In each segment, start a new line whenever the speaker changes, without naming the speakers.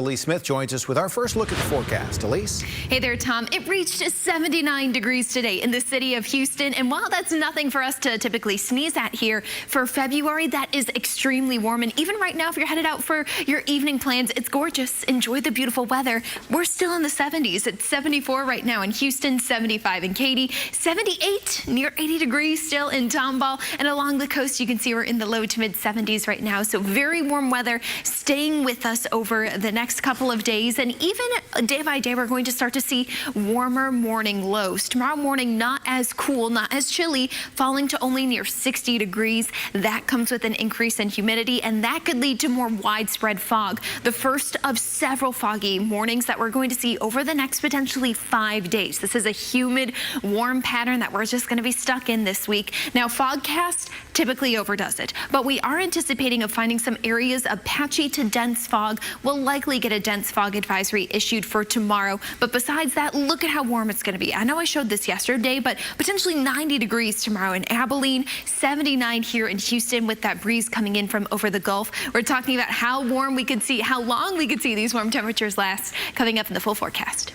Elyse Smith joins us with our first look at the forecast. Elyse?
Hey there, Tom. It reached 79 degrees today in the city of Houston. And while that's nothing for us to typically sneeze at here, for February, that is extremely warm. And even right now, if you're headed out for your evening plans, it's gorgeous. Enjoy the beautiful weather. We're still in the 70s. It's 74 right now in Houston, 75 in Katy, 78 near 80 degrees still in Tomball. And along the coast, you can see we're in the low to mid 70s right now. So very warm weather staying with us over the next couple of days, and even day by day we're going to start to see warmer morning lows. Tomorrow morning not as cool, not as chilly, falling to only near 60 degrees. That comes with an increase in humidity, and that could lead to more widespread fog. The first of several foggy mornings that we're going to see over the next potentially 5 days. This is a humid, warm pattern that we're just going to be stuck in this week. Now, Fogcast typically overdoes it, but we are anticipating of finding some areas of patchy to dense fog. We'll likely get a dense fog advisory issued for tomorrow. But besides that, look at how warm it's going to be. I know I showed this yesterday, but potentially 90 degrees tomorrow in Abilene, 79 here in Houston with that breeze coming in from over the Gulf. We're talking about how warm we could see, how long we could see these warm temperatures last, coming up in the full forecast.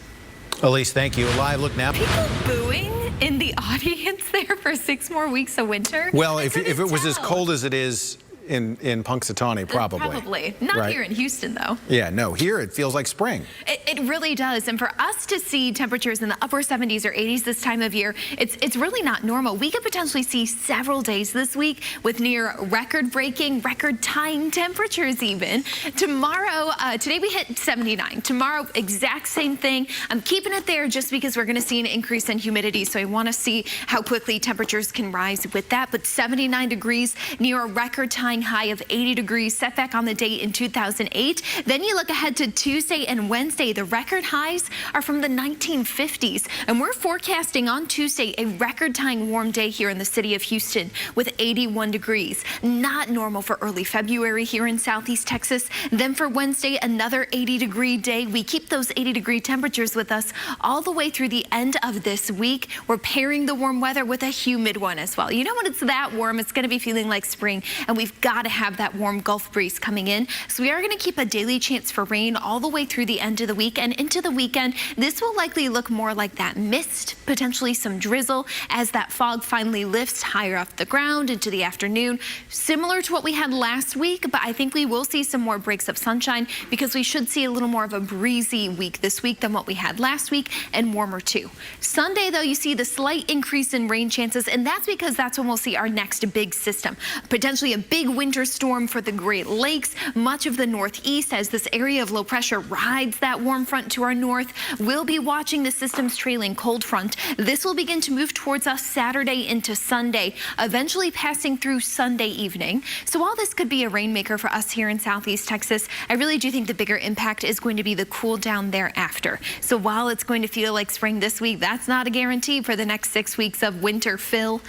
Elyse, thank you. A live look now.
People booing in the audience there for 6 more weeks of winter.
Well, if it was as cold as it is in Punxsutawney, probably.
Probably. Not
right?
Here in Houston, though.
Yeah, no, here it feels like spring.
It really does. And for us to see temperatures in the upper 70s or 80s this time of year, it's really not normal. We could potentially see several days this week with near record-breaking, record-tying temperatures even. Tomorrow, today we hit 79. Tomorrow, exact same thing. I'm keeping it there just because we're going to see an increase in humidity. So I want to see how quickly temperatures can rise with that. But 79 degrees near a record-tying high of 80 degrees set back on the date in 2008. Then you look ahead to Tuesday and Wednesday. The record highs are from the 1950s. And we're forecasting on Tuesday a record-tying warm day here in the city of Houston with 81 degrees. Not normal for early February here in Southeast Texas. Then for Wednesday, another 80-degree day. We keep those 80-degree temperatures with us all the way through the end of this week. We're pairing the warm weather with a humid one as well. You know, when it's that warm, it's going to be feeling like spring, and we've got to have that warm Gulf breeze coming in. So we are going to keep a daily chance for rain all the way through the end of the week and into the weekend. This will likely look more like that mist, potentially some drizzle as that fog finally lifts higher off the ground into the afternoon. Similar to what we had last week, but I think we will see some more breaks of sunshine because we should see a little more of a breezy week this week than what we had last week, and warmer too. Sunday, though, you see the slight increase in rain chances, and that's because that's when we'll see our next big system. Potentially a big winter storm for the Great Lakes, much of the Northeast as this area of low pressure rides that warm front to our north. We'll be watching the system's trailing cold front. This will begin to move towards us Saturday into Sunday, eventually passing through Sunday evening. So while this could be a rainmaker for us here in Southeast Texas, I really do think the bigger impact is going to be the cool down thereafter. So while it's going to feel like spring this week, that's not a guarantee for the next 6 weeks of winter fill.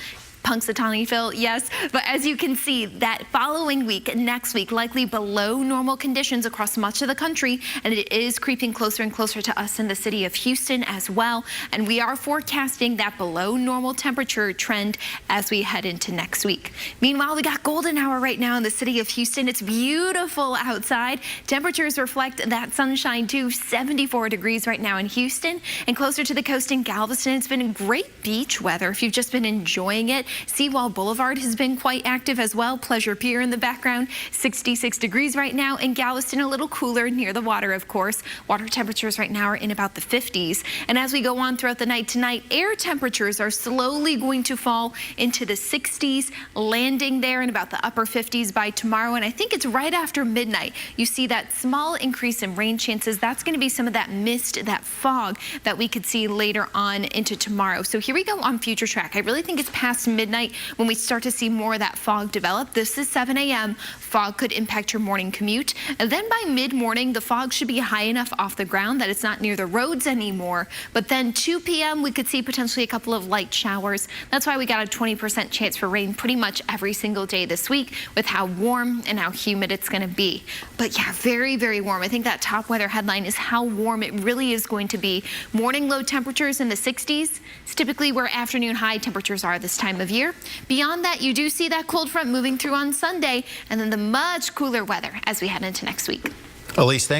Punxsutawney Phil, yes, but as you can see, that following week, next week, likely below normal conditions across much of the country, and it is creeping closer and closer to us in the city of Houston as well, and we are forecasting that below normal temperature trend as we head into next week. Meanwhile, we got golden hour right now in the city of Houston. It's beautiful outside. Temperatures reflect that sunshine too. 74 degrees right now in Houston, and closer to the coast in Galveston. It's been great beach weather if you've just been enjoying it. Seawall Boulevard has been quite active as well. Pleasure Pier in the background, 66 degrees right now. In Galveston, a little cooler near the water, of course. Water temperatures right now are in about the 50s. And as we go on throughout the night tonight, air temperatures are slowly going to fall into the 60s, landing there in about the upper 50s by tomorrow. And I think it's right after midnight. You see that small increase in rain chances. That's going to be some of that mist, that fog that we could see later on into tomorrow. So here we go on Future Track. I really think it's past midnight when we start to see more of that fog develop. This is 7 a.m. Fog could impact your morning commute. And then by mid-morning, the fog should be high enough off the ground that it's not near the roads anymore. But then 2 p.m., we could see potentially a couple of light showers. That's why we got a 20% chance for rain pretty much every single day this week with how warm and how humid it's going to be. But yeah, very, very warm. I think that top weather headline is how warm it really is going to be. Morning low temperatures in the 60s. It's typically where afternoon high temperatures are this time of year. Beyond that, you do see that cold front moving through on Sunday, and then the much cooler weather as we head into next week.
Elyse, thank you.